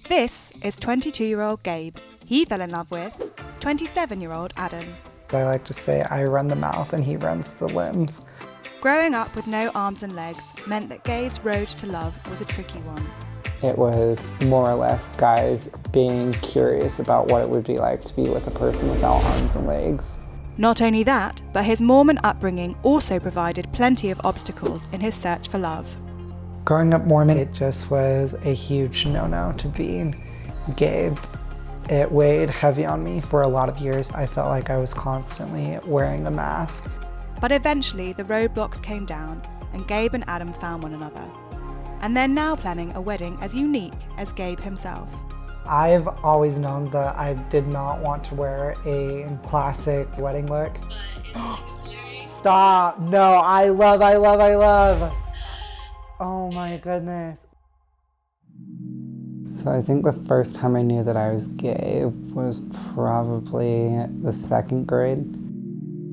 This is 22-year-old Gabe. He fell in love with 27-year-old Adam. I like to say I run the mouth and he runs the limbs. Growing up with no arms and legs meant that Gabe's road to love was a tricky one. It was more or less guys being curious about what it would be like to be with a person without arms and legs. Not only that, but his Mormon upbringing also provided plenty of obstacles in his search for love. Growing up Mormon, it just was a huge no-no to being gay. It weighed heavy on me for a lot of years. I felt like I was constantly wearing a mask. But eventually the roadblocks came down and Gabe and Adam found one another. And they're now planning a wedding as unique as Gabe himself. I've always known that I did not want to wear a classic wedding look. Stop! No, I love. Oh my goodness. So I think the first time I knew that I was gay was probably the second grade.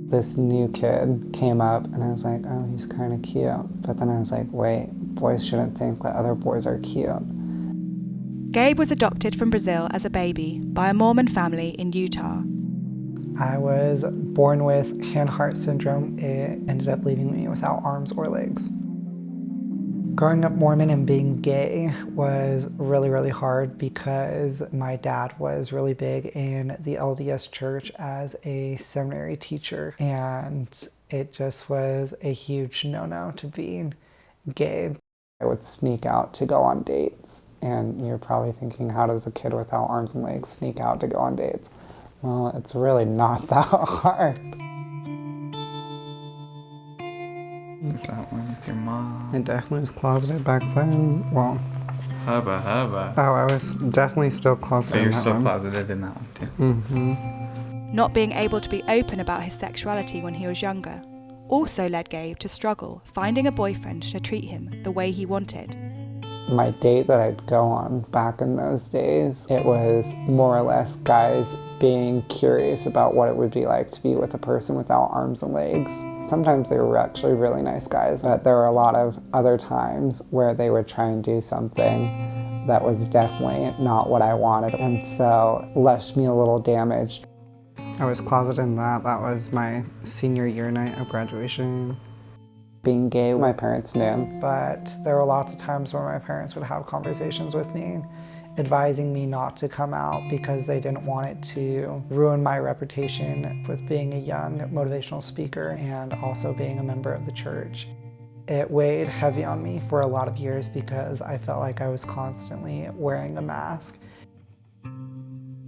This new kid came up and I was like, oh, he's kind of cute. But then I was like, wait, boys shouldn't think that other boys are cute. Gabe was adopted from Brazil as a baby by a Mormon family in Utah. I was born with Hanhart syndrome. It ended up leaving me without arms or legs. Growing up Mormon and being gay was really, really hard because my dad was really big in the LDS church as a seminary teacher, and it just was a huge no-no to being gay. I would sneak out to go on dates, and you're probably thinking, how does a kid without arms and legs sneak out to go on dates? Well, it's really not that hard. Is that one with your mom? I definitely was closeted back then. Well, Hubba. oh, I was definitely still closeted. But you're in that still one. closeted in that one too. Mm-hmm. Not being able to be open about his sexuality when he was younger also led Gabe to struggle finding a boyfriend to treat him the way he wanted. My date that I'd go on back in those days, it was more or less guys being curious about what it would be like to be with a person without arms and legs. Sometimes they were actually really nice guys, but there were a lot of other times where they would try and do something that was definitely not what I wanted, and so left me a little damaged. I was closeted in that. That was my senior year night of graduation. Being gay, my parents knew, but there were lots of times where my parents would have conversations with me, advising me not to come out because they didn't want it to ruin my reputation with being a young motivational speaker and also being a member of the church. It weighed heavy on me for a lot of years because I felt like I was constantly wearing a mask.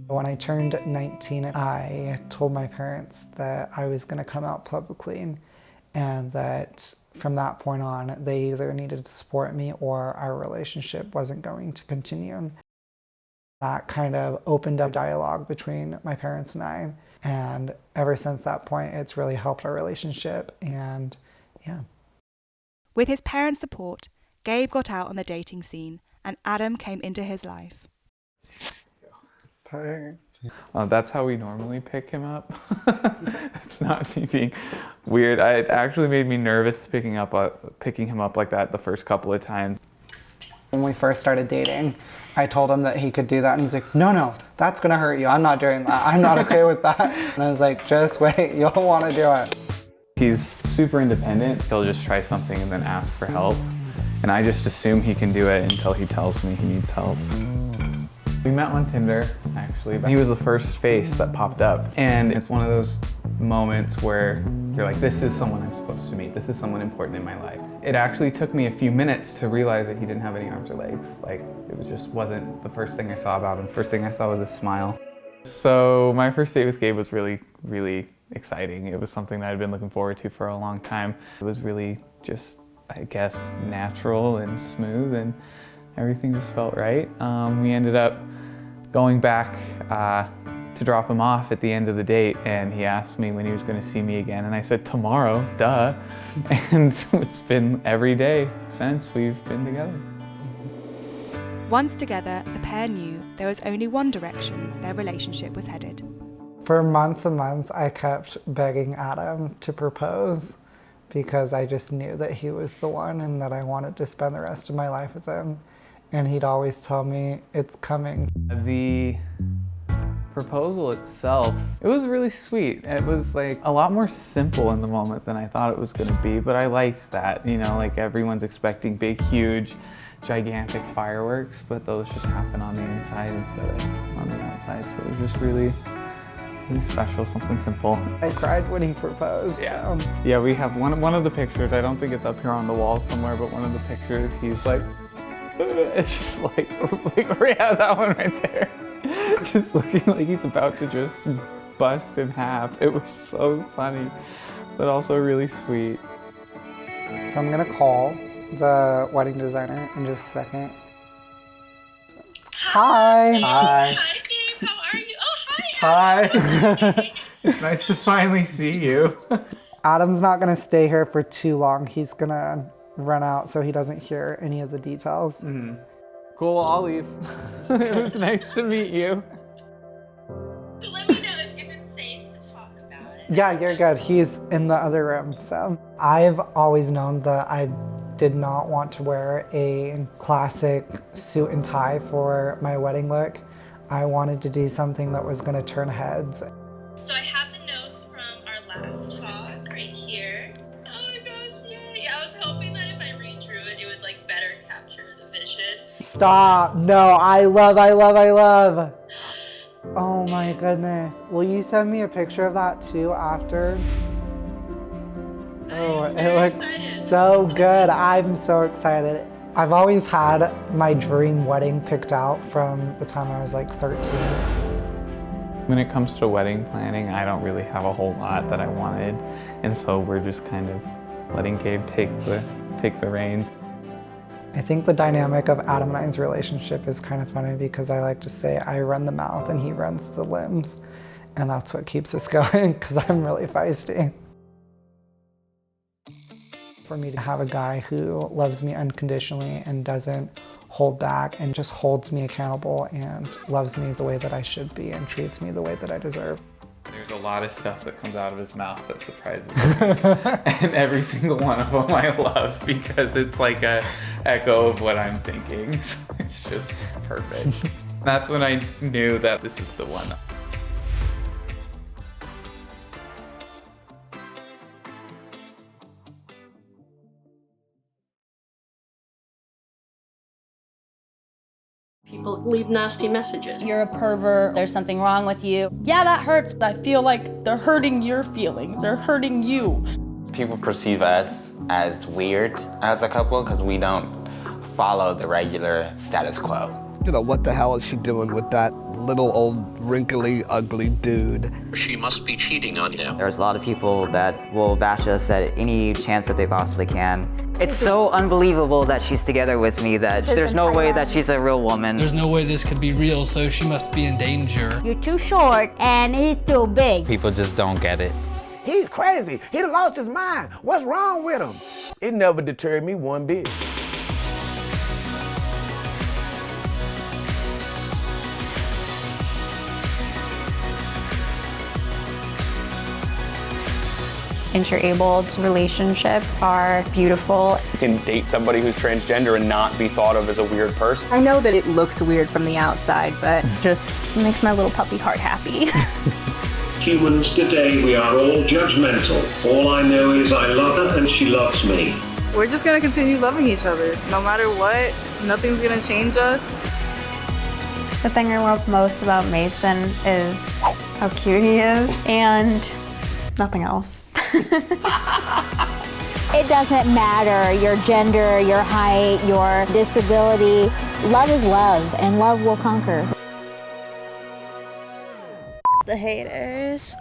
When I turned 19, I told my parents that I was going to come out publicly and that from that point on, they either needed to support me or our relationship wasn't going to continue. That kind of opened up dialogue between my parents and I. And ever since that point, it's really helped our relationship. And yeah. With his parents' support, Gabe got out on the dating scene and Adam came into his life. That's how we normally pick him up. It's not me being weird. It actually made me nervous picking him up like that the first couple of times. When we first started dating, I told him that he could do that, and he's like, no, that's gonna hurt you. I'm not doing that. I'm not okay with that. And I was like, just wait, you'll wanna do it. He's super independent. He'll just try something and then ask for help. And I just assume he can do it until he tells me he needs help. We met on Tinder, actually. He was the first face that popped up. And it's one of those moments where you're like, this is someone I'm supposed to meet. This is someone important in my life. It actually took me a few minutes to realize that he didn't have any arms or legs. Like, it just wasn't the first thing I saw about him. First thing I saw was a smile. So my first date with Gabe was really, really exciting. It was something that I'd been looking forward to for a long time. It was really just, I guess, natural and smooth, and everything just felt right. We ended up going back to drop him off at the end of the date, and he asked me when he was going to see me again, and I said, tomorrow, duh. And it's been every day since we've been together. Once together, the pair knew there was only one direction their relationship was headed. For months and months, I kept begging Adam to propose because I just knew that he was the one and that I wanted to spend the rest of my life with him. And he'd always tell me, it's coming. The proposal itself, it was really sweet. It was like a lot more simple in the moment than I thought it was gonna be, but I liked that, you know, like everyone's expecting big, huge, gigantic fireworks, but those just happen on the inside instead of on the outside. So it was just really special, something simple. I cried when he proposed. Yeah. Yeah, we have one of the pictures, I don't think it's up here on the wall somewhere, but one of the pictures, he's like, it's just like yeah, that one right there. Just looking like he's about to just bust in half. It was so funny, but also really sweet. So I'm gonna call the wedding designer in just a second. Hi. Hi. Hi, Gabe. How are you? Oh, hi. Hi. It's nice to finally see you. Adam's not gonna stay here for too long. He's gonna run out so he doesn't hear any of the details. Mm-hmm. Cool, I'll leave. It was nice to meet you. So let me know if it's safe to talk about it. Yeah, you're good. He's in the other room. So I've always known that I did not want to wear a classic suit and tie for my wedding look. I wanted to do something that was going to turn heads. So I have the notes from our last talk right here. Oh my gosh, yay. I was hoping that if I read through it, it would like better capture the vision. Stop. No, I love. Oh my goodness. Will you send me a picture of that too after? Oh, it looks so good. I'm so excited. I've always had my dream wedding picked out from the time I was like 13. When it comes to wedding planning, I don't really have a whole lot that I wanted, and so we're just kind of letting Gabe take the reins. I think the dynamic of Adam and I's relationship is kind of funny because I like to say I run the mouth and he runs the limbs, and that's what keeps us going because I'm really feisty. For me to have a guy who loves me unconditionally and doesn't hold back and just holds me accountable and loves me the way that I should be and treats me the way that I deserve. There's a lot of stuff that comes out of his mouth that surprises me. And every single one of them I love because it's like an echo of what I'm thinking. It's just perfect. That's when I knew that this is the one. People leave nasty messages. You're a pervert, there's something wrong with you. Yeah, that hurts. I feel like they're hurting your feelings, they're hurting you. People perceive us as weird as a couple because we don't follow the regular status quo. You know, what the hell is she doing with that little old wrinkly, ugly dude? She must be cheating on him. There's a lot of people that will bash us at any chance that they possibly can. It's so unbelievable that she's together with me that there's no way that she's a real woman. There's no way this could be real, so she must be in danger. You're too short and he's too big. People just don't get it. He's crazy. He lost his mind. What's wrong with him? It never deterred me one bit. Interabled relationships are beautiful. You can date somebody who's transgender and not be thought of as a weird person. I know that it looks weird from the outside, but just makes my little puppy heart happy. Humans today, we are all judgmental. All I know is I love her and she loves me. We're just gonna continue loving each other. No matter what, nothing's gonna change us. The thing I love most about Mason is how cute he is and nothing else. It doesn't matter your gender, your height, your disability. Love is love, and love will conquer. The haters.